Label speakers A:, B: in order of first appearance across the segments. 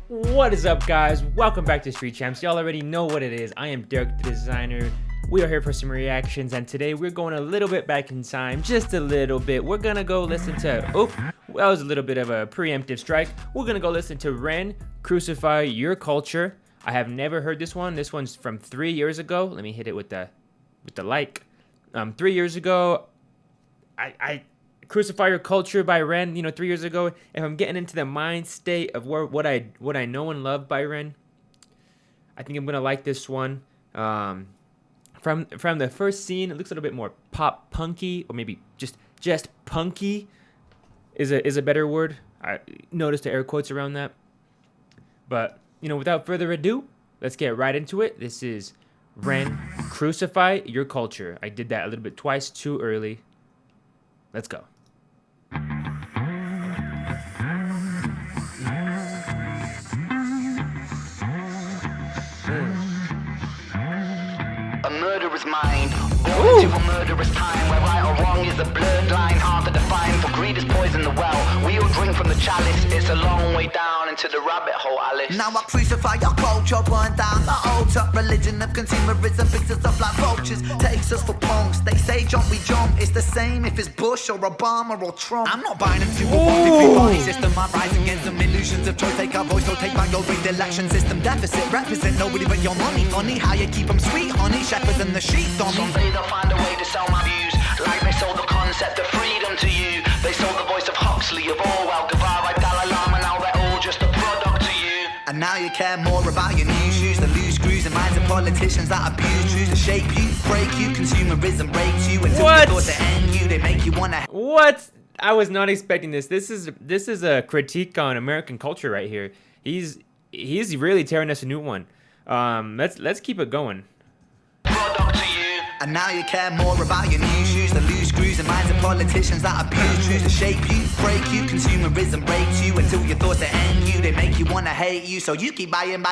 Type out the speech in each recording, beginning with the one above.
A: What is up, guys? Welcome back to Street Champs. Y'all already know what it is. I am Deryk, the designer. We are here for some reactions, and today we're going a little bit back in time, just a little bit. We're gonna go listen to, that was a little bit of a preemptive strike. We're gonna go listen to Ren, Crucify, Your Culture. I have never heard this one. This one's from 3 years ago. Let me hit it with the like. 3 years ago, I Crucify Your Culture by Ren, 3 years ago. If I'm getting into the mind state of what I know and love by Ren, I think I'm gonna like this one. From the first scene, it looks a little bit more pop punky, or maybe just punky is a better word. I noticed the air quotes around that. But without further ado, let's get right into it. This is Ren, Crucify Your Culture. I did that a little bit twice too early. Let's go.
B: A murderer's mind, born into a murderous time, where right or wrong is a blurred line, hard to define. For greed is poison the well, we all drink from the chalice. It's a long way down into the rabbit hole, Alice.
C: Now I crucify your culture, burn down the altar. Religion of consumerism picks us up like vultures, takes us for punks. They say jump, we jump. It's the same if it's Bush or Obama or Trump. I'm not buying into a one-two-three party system. I rise against them illusions of choice. Take our voice, so take back your rigged election system deficit. Represent nobody but your money. Funny how you keep them sweet, honey. Shepherds and the sheep, dummy.
B: Someday they'll find a way to sell my views, like they sold the concept of freedom to you. They sold the voice of Huxley, of Orwell, Guevara, Dalai Lama. Now they're all just a product to you.
C: And now you care more about your new shoes, the loose screws and minds of politicians that abuse truths to shape you, break you. Consumerism breaks you until you thought to end you. They make you wanna.
A: What? I was not expecting this. This is a critique on American culture right here. He's really tearing us a new one. Let's keep it going.
B: Product to you.
C: And now you care more about your new shoes, the loose screws and minds of politicians that abuse truths to shape you, break you. Consumerism breaks you until your thoughts to end you. They make you wanna hate you, so you keep buying.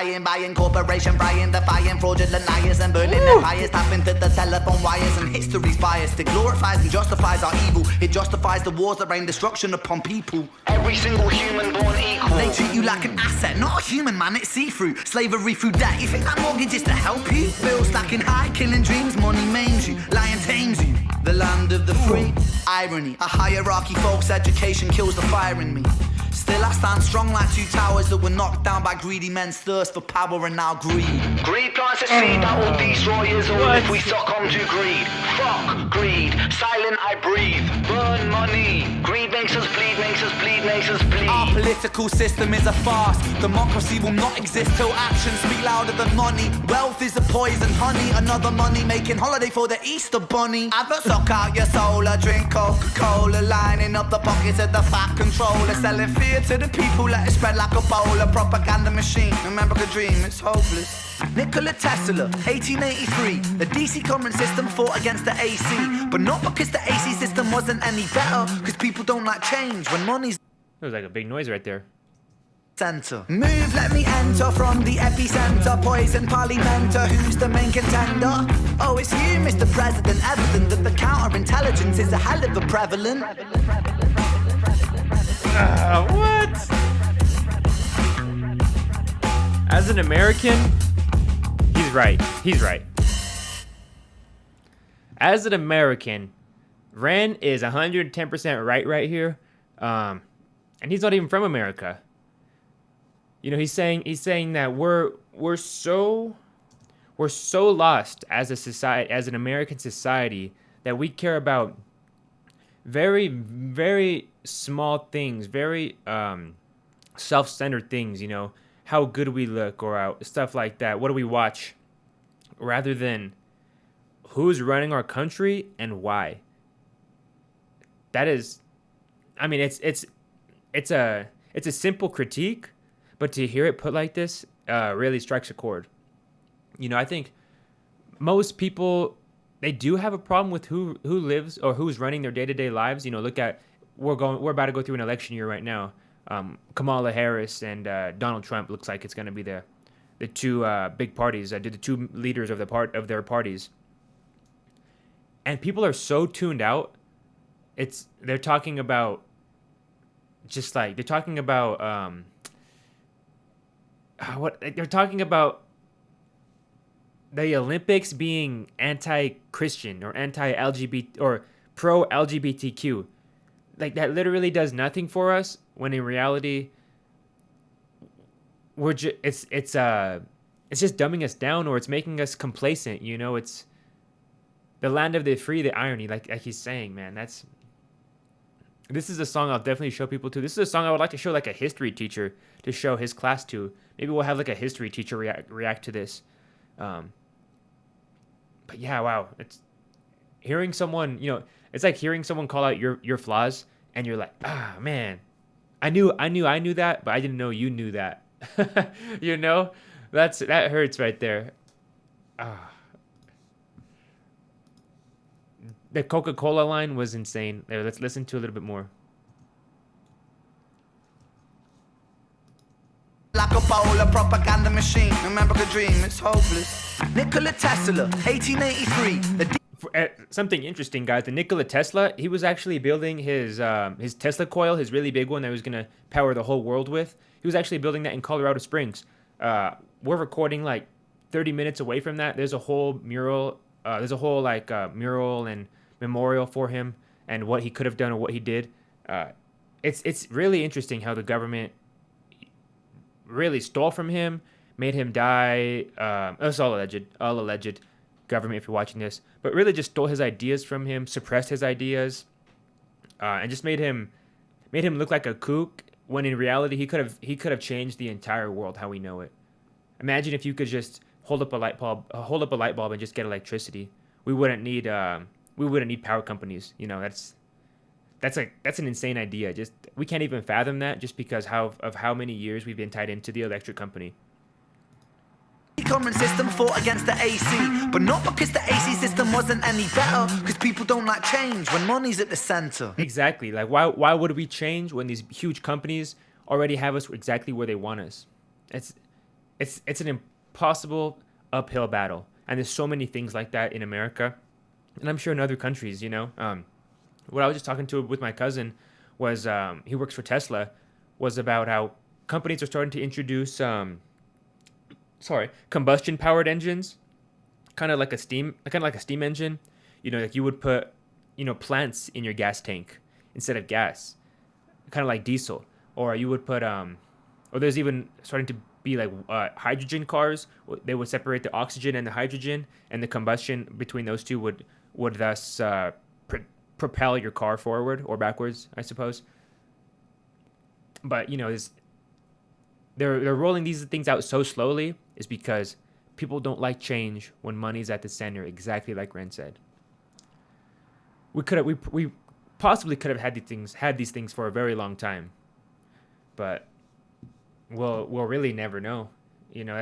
C: Corporation buying, defying fraudulent liars and burning empires, tapping to the telephone wires. And history's biased. It glorifies and justifies our evil. It justifies the wars that rain destruction upon people.
B: Every single human born equal.
C: They treat you like an asset, not a human, man. It's see-through. Slavery through debt. You think that mortgage is to help you? Bills stacking high, killing dreams. Money maims you, lying tames you. The land of the free. Irony, a hierarchy, folks. Education kills the fire in me. Still I stand strong like two towers that were knocked down by greedy men's thirst for power and now greed.
B: Greed plants a seed that will destroy us all if we succumb to greed. Fuck greed, silent I breathe. Burn money. Greed makes us bleed, makes us bleed, makes us bleed.
C: Our political system is a farce. Democracy will not exist till actions speak louder than money. Wealth is a poison honey, another money making holiday for the Easter bunny. Adverts suck out your soul, a drink Coca-Cola, lining up the pockets of the fat controller, selling fear to the people, let it spread like a bowl. A propaganda machine, remember the dream, it's hopeless. Nikola Tesla, 1883. The DC current system fought against the AC, but not because the AC system wasn't any better, because people don't like change when money's
A: There was like a big noise right there.
C: center. Move, let me enter from the epicenter. Poison parliamenter, who's the main contender? Oh, it's you, Mr. President. Evident that the counterintelligence is a hell of a prevalent.
A: What? As an American, he's right. He's right. As an American, Ren is 110% right here. And he's not even from America. He's saying that we're so lost as a society, as an American society, that we care about very, very small things, very self-centered things, how good we look or stuff like that. What do we watch? Rather than who's running our country and why. That is, I mean, it's a simple critique, but to hear it put like this really strikes a chord. I think most people, they do have a problem with who lives or who's running their day-to-day lives. Look at, we're about to go through an election year right now. Kamala Harris and Donald Trump looks like it's going to be the two big parties. The two leaders of their parties. And people are so tuned out. They're talking about what they're talking about the Olympics being anti-Christian or anti-LGBT or pro-LGBTQ. Like that literally does nothing for us when in reality it's just dumbing us down, or it's making us complacent, you know. It's the land of the free, the irony, like he's saying, man. This is a song I'll definitely show people to. This is a song I would like to show like a history teacher to show his class to. Maybe we'll have like a history teacher react to this. But yeah, wow. It's hearing someone, you know, it's like hearing someone call out your flaws, and you're like, ah, man, I knew that, but I didn't know you knew that. You know, that hurts right there. The Coca-Cola line was insane. There, let's listen to a little bit more.
C: Like a bowl of propaganda machine. Remember the dream, it's hopeless. Nikola Tesla, 1883.
A: Something interesting, guys. The Nikola Tesla, he was actually building his Tesla coil, his really big one that was gonna power the whole world with. He was actually building that in Colorado Springs. We're recording like 30 minutes away from that. There's a whole mural. Mural and memorial for him and what he could have done or what he did. It's really interesting how the government really stole from him, made him die. It's all alleged. Government, if you're watching this, but really just stole his ideas from him, suppressed his ideas, and just made him look like a kook. When in reality, he could have changed the entire world how we know it. Imagine if you could just hold up a light bulb and just get electricity. We wouldn't need power companies. You know, that's an insane idea. Just we can't even fathom that just because of how many years we've been tied into the electric company.
C: The current system fought against the AC, but not because the AC system wasn't any better, because people don't like change when money's at the center.
A: Exactly. Like why would we change when these huge companies already have us exactly where they want us? It's an impossible uphill battle, and there's so many things like that in America, and I'm sure in other countries. You know, what I was just talking to with my cousin was he works for Tesla, was about how companies are starting to introduce combustion powered engines, kind of like a steam engine. You know, like you would put, you know, plants in your gas tank instead of gas, kind of like diesel, or you would put or there's even starting to be like hydrogen cars. They would separate the oxygen and the hydrogen, and the combustion between those two would thus propel your car forward or backwards, I suppose. But you know, they're rolling these things out so slowly is because people don't like change when money's at the center, exactly like Ren said. We possibly could have had these things for a very long time, but we'll really never know. You know,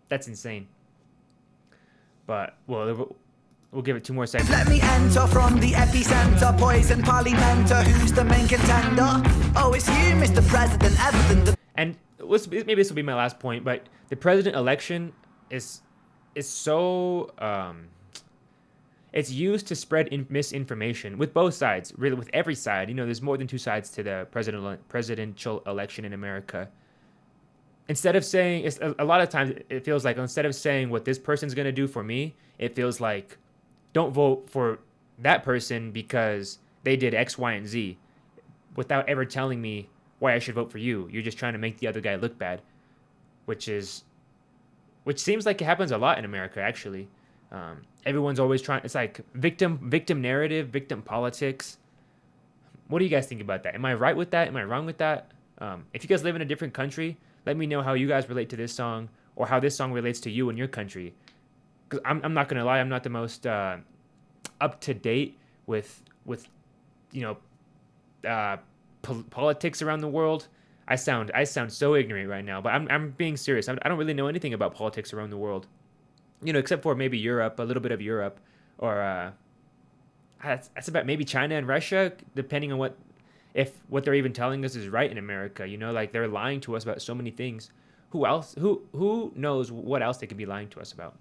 A: that's insane. But we'll give it 2 more seconds.
C: Let me enter from the epicenter, poison parliamenter. Who's the main contender? Oh, it's you, Mr. President, evident.
A: And maybe this will be my last point, but the president election is so it's used to spread misinformation with both sides, really with every side. You know, there's more than 2 sides to the presidential election in America. Instead of saying, a lot of times it feels like instead of saying what this person's going to do for me, it feels like don't vote for that person because they did X, Y, and Z, without ever telling me why I should vote for you. You're just trying to make the other guy look bad, which seems like it happens a lot in America, actually. Everyone's always trying. It's like victim narrative, victim politics. What do you guys think about that? Am I right with that? Am I wrong with that? If you guys live in a different country, let me know how you guys relate to this song, or how this song relates to you and your country. Because I'm not gonna lie, I'm not the most up to date with you know politics around the world. I sound so ignorant right now, but I'm being serious. I don't really know anything about politics around the world, you know, except for maybe Europe, a little bit of Europe, or that's about maybe China and Russia, depending on what they're even telling us is right in America. You know, like they're lying to us about so many things. Who knows what else they could be lying to us about?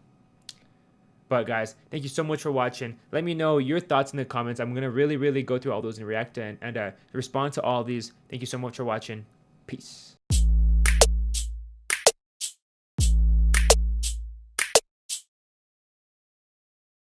A: But guys, thank you so much for watching. Let me know your thoughts in the comments. I'm gonna really go through all those and react and respond to all these. Thank you so much for watching. Peace.